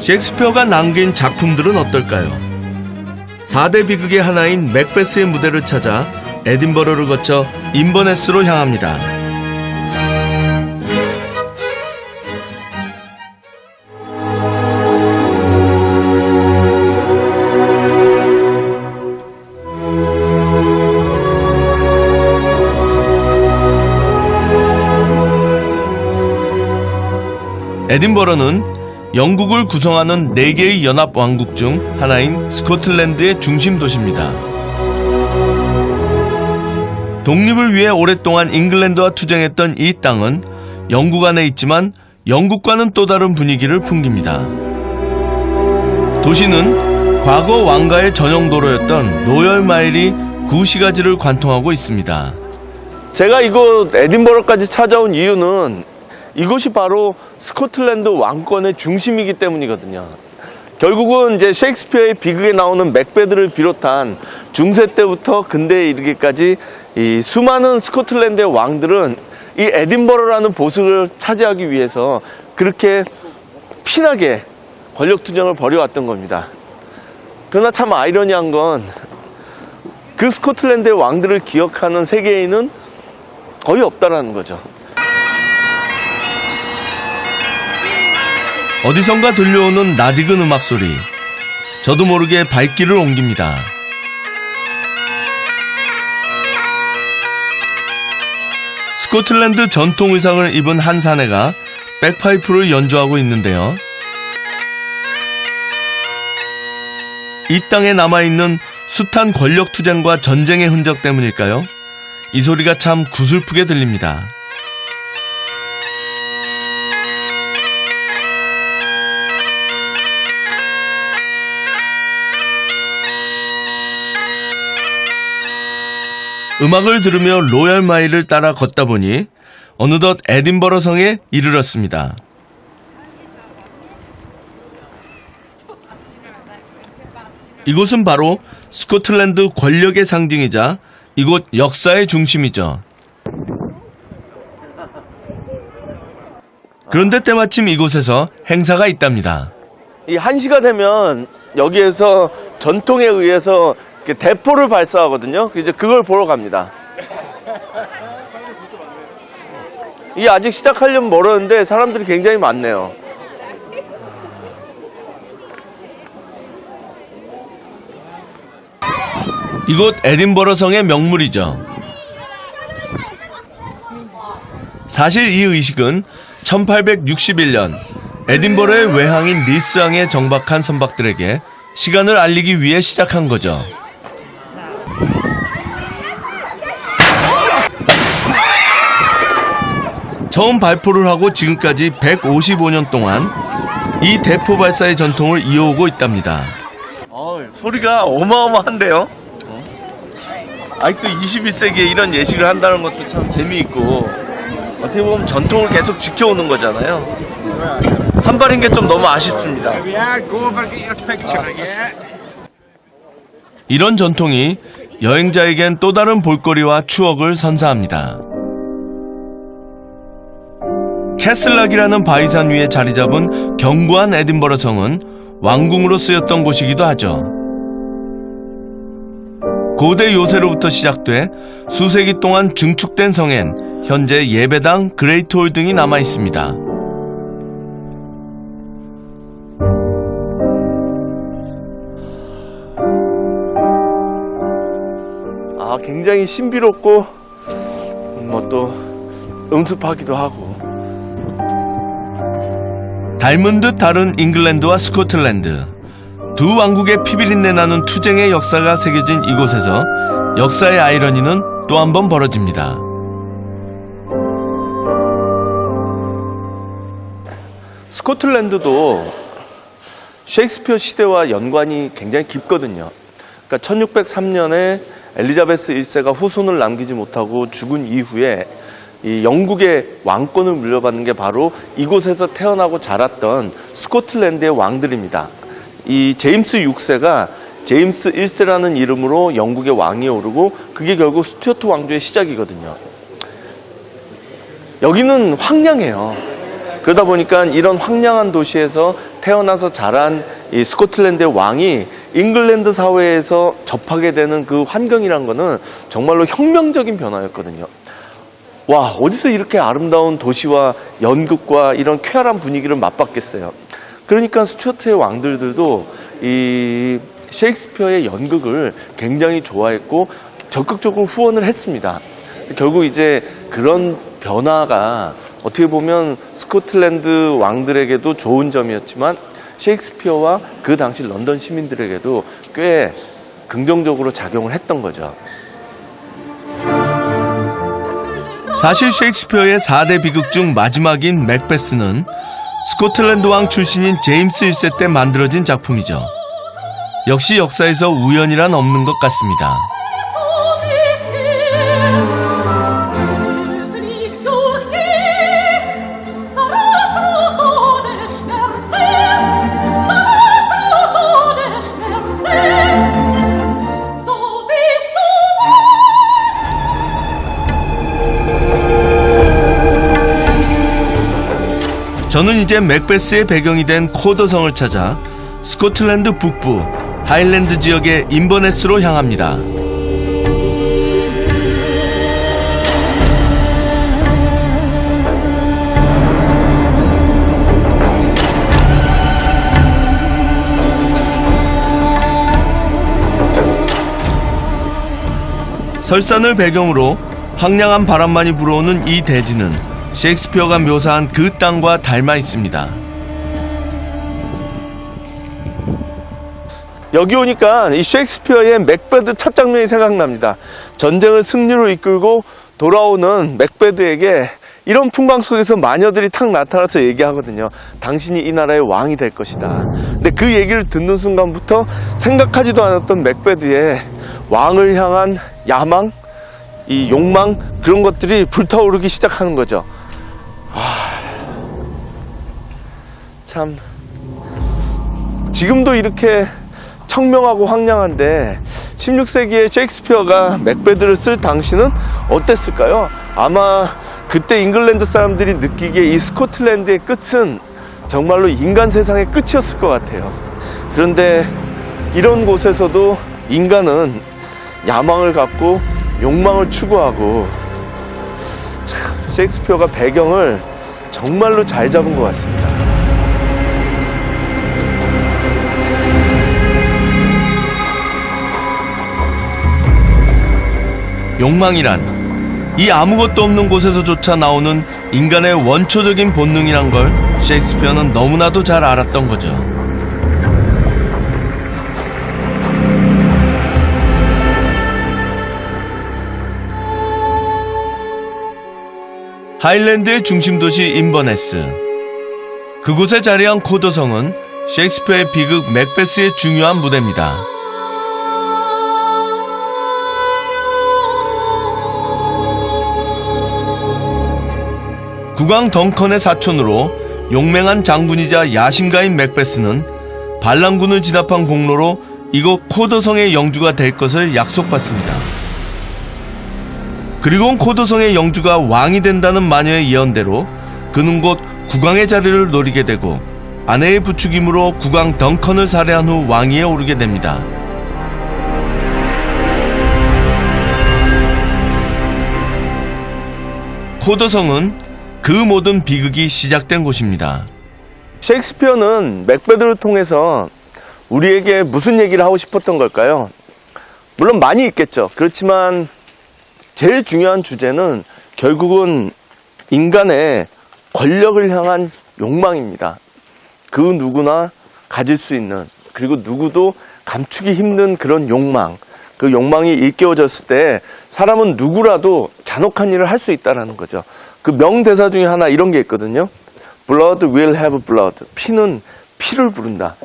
셰익스피어가 남긴 작품들은 어떨까요? 4대 비극의 하나인 맥베스의 무대를 찾아 에딘버러를 거쳐 인버네스로 향합니다. 에딘버러는 영국을 구성하는 4개의 연합 왕국 중 하나인 스코틀랜드의 중심 도시입니다. 독립을 위해 오랫동안 잉글랜드와 투쟁했던 이 땅은 영국 안에 있지만 영국과는 또 다른 분위기를 풍깁니다. 도시는 과거 왕가의 전용도로였던 로열 마일이 구시가지를 관통하고 있습니다. 제가 이곳 에딘버러까지 찾아온 이유는 이곳이 바로 스코틀랜드 왕권의 중심이기 때문이거든요. 결국은 이제 셰익스피어의 비극에 나오는 맥베드를 비롯한 중세 때부터 근대에 이르기까지 이 수많은 스코틀랜드의 왕들은 이 에딘버러라는 보석을 차지하기 위해서 그렇게 피나게 권력투쟁을 벌여왔던 겁니다. 그러나 참 아이러니한 건 그 스코틀랜드의 왕들을 기억하는 세계인은 거의 없다라는 거죠. 어디선가 들려오는 낯익은 음악 소리. 저도 모르게 발길을 옮깁니다. 스코틀랜드 전통 의상을 입은 한 사내가 백파이프를 연주하고 있는데요. 이 땅에 남아있는 숱한 권력투쟁과 전쟁의 흔적 때문일까요? 이 소리가 참 구슬프게 들립니다. 음악을 들으며 로열 마일을 따라 걷다 보니 어느덧 에딘버러 성에 이르렀습니다. 이곳은 바로 스코틀랜드 권력의 상징이자 이곳 역사의 중심이죠. 그런데 때마침 이곳에서 행사가 있답니다. 이 1시가 되면 여기에서 전통에 의해서 대포를 발사하거든요. 이제 그걸 보러 갑니다. 이게 아직 시작하려면 멀었는데 사람들이 굉장히 많네요. 이곳 에딘버러 성의 명물이죠. 사실 이 의식은 1861년 에딘버러의 외항인 리스항에 정박한 선박들에게 시간을 알리기 위해 시작한 거죠. 처음 발포를 하고 지금까지 155년 동안 이 대포 발사의 전통을 이어오고 있답니다. 소리가 어마어마한데요? 아직도 21세기에 이런 예식을 한다는 것도 참 재미있고 어떻게 보면 전통을 계속 지켜오는 거잖아요. 한 발인 게 좀 너무 아쉽습니다. 이런 전통이 여행자에겐 또 다른 볼거리와 추억을 선사합니다. 캐슬락이라는 바위산 위에 자리 잡은 견고한 에딘버러 성은 왕궁으로 쓰였던 곳이기도 하죠. 고대 요새로부터 시작돼 수세기 동안 증축된 성엔 현재 예배당, 그레이트홀 등이 남아 있습니다. 굉장히 신비롭고 또 음습하기도 하고. 닮은 듯 다른 잉글랜드와 스코틀랜드. 두 왕국의 피비린내 나는 투쟁의 역사가 새겨진 이곳에서 역사의 아이러니는 또 한 번 벌어집니다. 스코틀랜드도 셰익스피어 시대와 연관이 굉장히 깊거든요. 그러니까 1603년에 엘리자베스 1세가 후손을 남기지 못하고 죽은 이후에 이 영국의 왕권을 물려받는 게 바로 이곳에서 태어나고 자랐던 스코틀랜드의 왕들입니다. 이 제임스 6세가 제임스 1세라는 이름으로 영국의 왕위에 오르고 그게 결국 스튜어트 왕조의 시작이거든요. 여기는 황량해요. 그러다 보니까 이런 황량한 도시에서 태어나서 자란 이 스코틀랜드의 왕이 잉글랜드 사회에서 접하게 되는 그 환경이란 거는 정말로 혁명적인 변화였거든요. 와, 어디서 이렇게 아름다운 도시와 연극과 이런 쾌활한 분위기를 맛봤겠어요. 그러니까 스튜어트의 왕들도 이 셰익스피어의 연극을 굉장히 좋아했고 적극적으로 후원을 했습니다. 결국 이제 그런 변화가 어떻게 보면 스코틀랜드 왕들에게도 좋은 점이었지만 셰익스피어와 그 당시 런던 시민들에게도 꽤 긍정적으로 작용을 했던 거죠. 사실 셰익스피어의 4대 비극 중 마지막인 맥베스는 스코틀랜드 왕 출신인 제임스 1세 때 만들어진 작품이죠. 역시 역사에서 우연이란 없는 것 같습니다. 저는 이제 맥베스의 배경이 된 코더성을 찾아 스코틀랜드 북부 하일랜드 지역의 인버네스로 향합니다. 설산을 배경으로 황량한 바람만이 불어오는 이 대지는 셰익스피어가 묘사한 그 땅과 닮아 있습니다. 여기 오니까 이 셰익스피어의 맥베드 첫 장면이 생각납니다. 전쟁을 승리로 이끌고 돌아오는 맥베드에게 이런 풍광 속에서 마녀들이 탁 나타나서 얘기하거든요. 당신이 이 나라의 왕이 될 것이다. 근데 그 얘기를 듣는 순간부터 생각하지도 않았던 맥베드의 왕을 향한 야망, 이 욕망, 그런 것들이 불타오르기 시작하는 거죠. 참 지금도 이렇게 청명하고 황량한데 16세기에 셰익스피어가 맥베드를 쓸 당시는 어땠을까요? 아마 그때 잉글랜드 사람들이 느끼기에 이 스코틀랜드의 끝은 정말로 인간 세상의 끝이었을 것 같아요. 그런데 이런 곳에서도 인간은 야망을 갖고 욕망을 추구하고, 참 셰익스피어가 배경을 정말로 잘 잡은 것 같습니다. 욕망이란 이 아무것도 없는 곳에서조차 나오는 인간의 원초적인 본능이란 걸 셰익스피어는 너무나도 잘 알았던 거죠. 하일랜드의 중심 도시 인버네스. 그곳에 자리한 코더성은 셰익스피어의 비극 맥베스의 중요한 무대입니다. 국왕 덩컨의 사촌으로 용맹한 장군이자 야심가인 맥베스는 반란군을 진압한 공로로 이곳 코더성의 영주가 될 것을 약속받습니다. 그리고 코더성의 영주가 왕이 된다는 마녀의 예언대로 그는 곧 국왕의 자리를 노리게 되고 아내의 부추김으로 국왕 덩컨을 살해한 후 왕위에 오르게 됩니다. 코더성은 그 모든 비극이 시작된 곳입니다. 셰익스피어는 맥베드를 통해서 우리에게 무슨 얘기를 하고 싶었던 걸까요? 물론 많이 있겠죠. 그렇지만 제일 중요한 주제는 결국은 인간의 권력을 향한 욕망입니다. 그 누구나 가질 수 있는, 그리고 누구도 감추기 힘든 그런 욕망. 그 욕망이 일깨워졌을 때 사람은 누구라도 잔혹한 일을 할 수 있다는 거죠. 그 명대사 중에 하나 이런 게 있거든요. Blood will have blood. 피는 피를 부른다.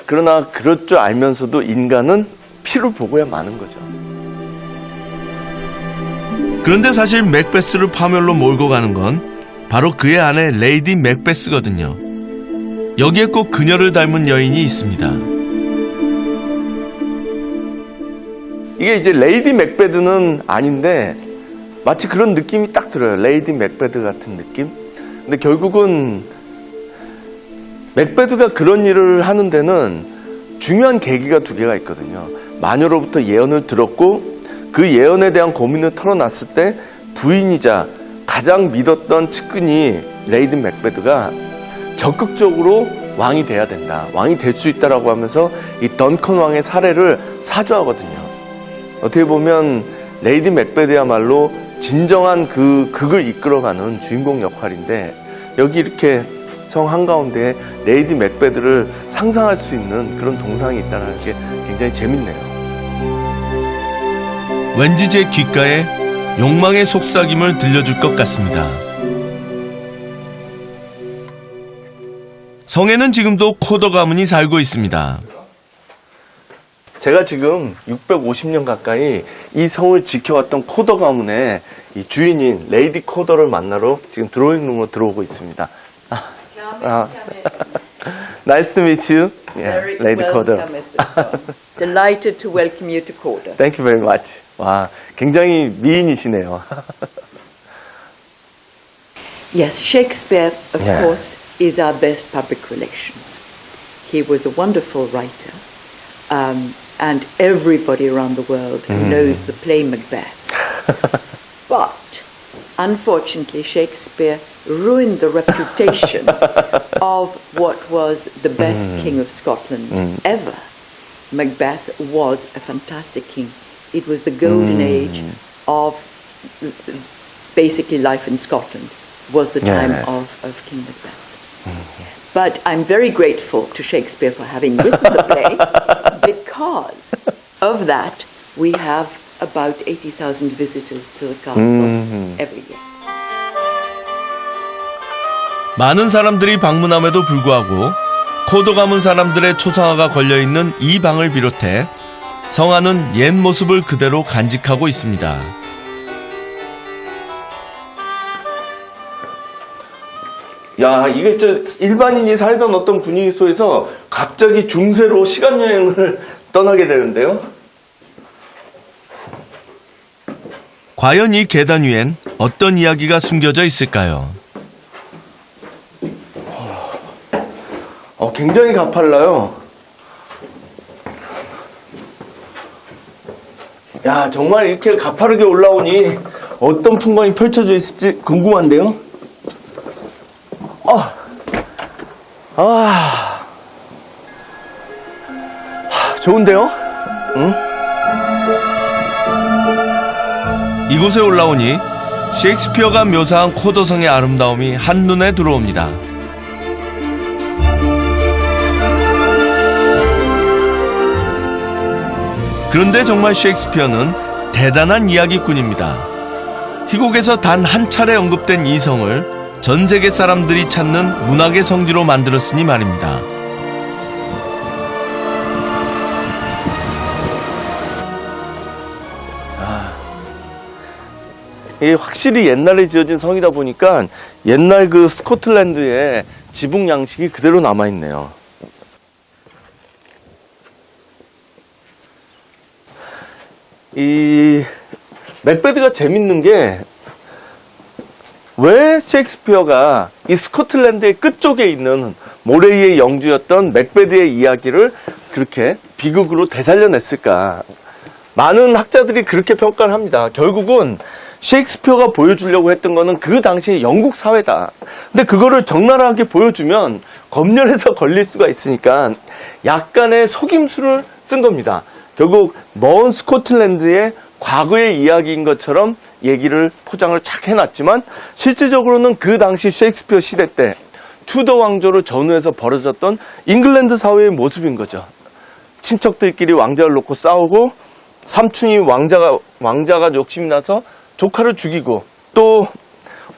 그러나 그럴 줄 알면서도 인간은 피를 보고야 마는 거죠. 그런데 사실 맥베스를 파멸로 몰고 가는 건 바로 그의 아내 레이디 맥베스거든요. 여기에 꼭 그녀를 닮은 여인이 있습니다. 이게 이제 레이디 맥베드는 아닌데 마치 그런 느낌이 딱 들어요. 레이디 맥베드 같은 느낌? 근데 결국은 맥베드가 그런 일을 하는 데는 중요한 계기가 두 개가 있거든요. 마녀로부터 예언을 들었고 그 예언에 대한 고민을 털어놨을 때 부인이자 가장 믿었던 측근이 레이디 맥베드가 적극적으로 왕이 돼야 된다, 왕이 될 수 있다라고 하면서 이 던컨 왕의 사례를 사주하거든요. 어떻게 보면 레이디 맥베드야말로 진정한 그 극을 이끌어가는 주인공 역할인데, 여기 이렇게 성 한가운데 레이디 맥베드를 상상할 수 있는 그런 동상이 있다는 게 굉장히 재밌네요. 왠지 제 귓가에 욕망의 속삭임을 들려줄 것 같습니다. 성에는 지금도 코더 가문이 살고 있습니다. 제가 지금 650년 가까이 이 성을 지켜왔던 코더 가문의 이 주인인 레이디 코더를 만나러 지금 드로잉룸으로 들어오고 있습니다. Nice to meet you, Lady Coder. Delighted to welcome you to Coder. Thank you very much. 와, 굉장히 미인이시네요. Yes, Shakespeare, of Yeah. course, is our best public relations. He was a wonderful writer, and everybody around the world knows the play Macbeth. But, unfortunately, Shakespeare ruined the reputation of what was the best king of Scotland ever. Macbeth was a fantastic king. It was the golden age of basically life in Scotland, was the time Yes. of King Macbeth. But I'm very grateful to Shakespeare for having written the play, because of that we have about 80,000 visitors to the castle every year. 많은 사람들이 방문함에도 불구하고 코더 가문 사람들의 초상화가 걸려있는 이 방을 비롯해 성안은 옛 모습을 그대로 간직하고 있습니다. 야, 이게 일반인이 살던 어떤 분위기 속에서 갑자기 중세로 시간여행을 떠나게 되는데요. 과연 이 계단 위엔 어떤 이야기가 숨겨져 있을까요? 굉장히 가팔라요. 야, 정말 이렇게 가파르게 올라오니 어떤 풍광이 펼쳐져 있을지 궁금한데요. 좋은데요? 응? 이곳에 올라오니 셰익스피어가 묘사한 코더성의 아름다움이 한눈에 들어옵니다. 그런데 정말 셰익스피어는 대단한 이야기꾼입니다. 희곡에서 단 한 차례 언급된 이 성을 전 세계 사람들이 찾는 문학의 성지로 만들었으니 말입니다. 이게 확실히 옛날에 지어진 성이다 보니까 옛날 그 스코틀랜드의 지붕 양식이 그대로 남아있네요. 이 맥베드가 재밌는 게, 왜 셰익스피어가 이 스코틀랜드의 끝쪽에 있는 모레이의 영주였던 맥베드의 이야기를 그렇게 비극으로 되살려냈을까? 많은 학자들이 그렇게 평가를 합니다. 결국은 셰익스피어가 보여주려고 했던 거는 그 당시의 영국 사회다. 근데 그거를 적나라하게 보여주면 검열에서 걸릴 수가 있으니까 약간의 속임수를 쓴 겁니다. 결국 먼 스코틀랜드의 과거의 이야기인 것처럼 얘기를 포장을 착 해놨지만, 실질적으로는 그 당시 셰익스피어 시대 때 투더 왕조를 전후해서 벌어졌던 잉글랜드 사회의 모습인 거죠. 친척들끼리 왕자를 놓고 싸우고, 삼촌이 왕자가 욕심이 나서 조카를 죽이고, 또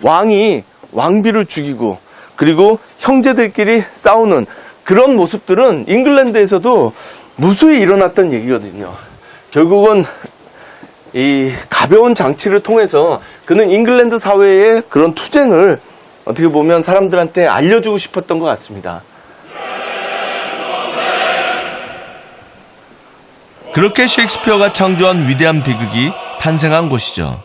왕이 왕비를 죽이고, 그리고 형제들끼리 싸우는 그런 모습들은 잉글랜드에서도 무수히 일어났던 얘기거든요. 결국은 이 가벼운 장치를 통해서 그는 잉글랜드 사회의 그런 투쟁을 어떻게 보면 사람들한테 알려주고 싶었던 것 같습니다. 그렇게 셰익스피어가 창조한 위대한 비극이 탄생한 곳이죠.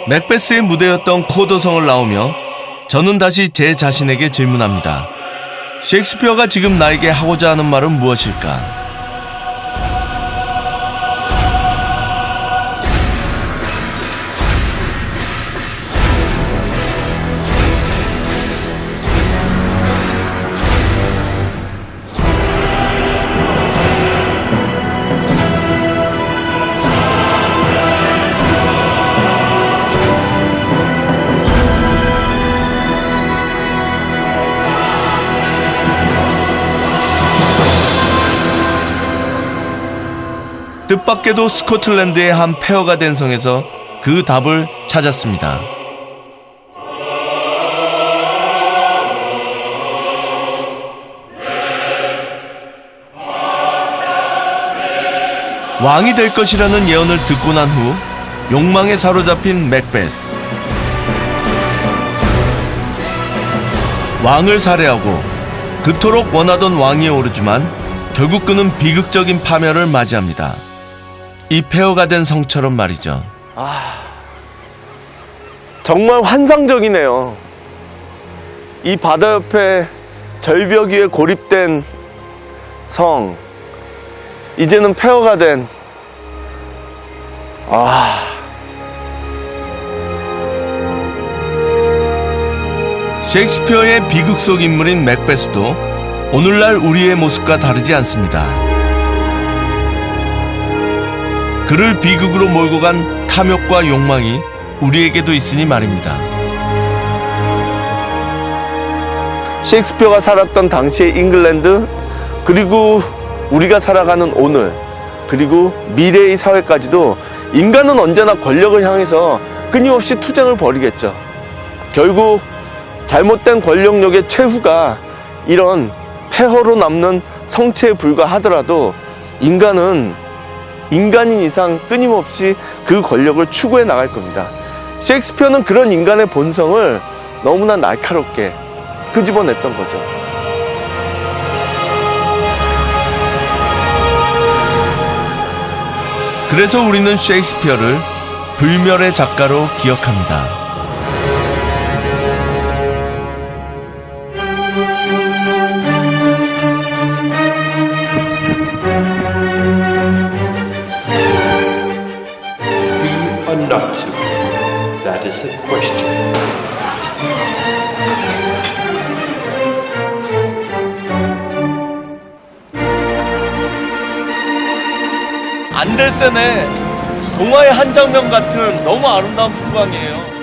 맥베스의 무대였던 코더성을 나오며 저는 다시 제 자신에게 질문합니다. 셰익스피어가 지금 나에게 하고자 하는 말은 무엇일까? 뜻밖에도 스코틀랜드의 한 폐허가 된 성에서 그 답을 찾았습니다. 왕이 될 것이라는 예언을 듣고 난 후 욕망에 사로잡힌 맥베스. 왕을 살해하고 그토록 원하던 왕위에 오르지만 결국 그는 비극적인 파멸을 맞이합니다. 이 폐허가 된 성처럼 말이죠. 정말 환상적이네요. 이 바다 옆에 절벽 위에 고립된 성, 이제는 폐허가 된 셰익스피어의 비극 속 인물인 맥베스도 오늘날 우리의 모습과 다르지 않습니다. 그를 비극으로 몰고 간 탐욕과 욕망이 우리에게도 있으니 말입니다. 셰익스피어가 살았던 당시의 잉글랜드, 그리고 우리가 살아가는 오늘, 그리고 미래의 사회까지도 인간은 언제나 권력을 향해서 끊임없이 투쟁을 벌이겠죠. 결국 잘못된 권력력의 최후가 이런 폐허로 남는 성체에 불과하더라도 인간은 인간인 이상 끊임없이 그 권력을 추구해 나갈 겁니다. 셰익스피어는 그런 인간의 본성을 너무나 날카롭게 끄집어냈던 거죠. 그래서 우리는 셰익스피어를 불멸의 작가로 기억합니다. Not to. That is the question. 안델센의 동화의 한 장면 같은 너무 아름다운 풍광이에요.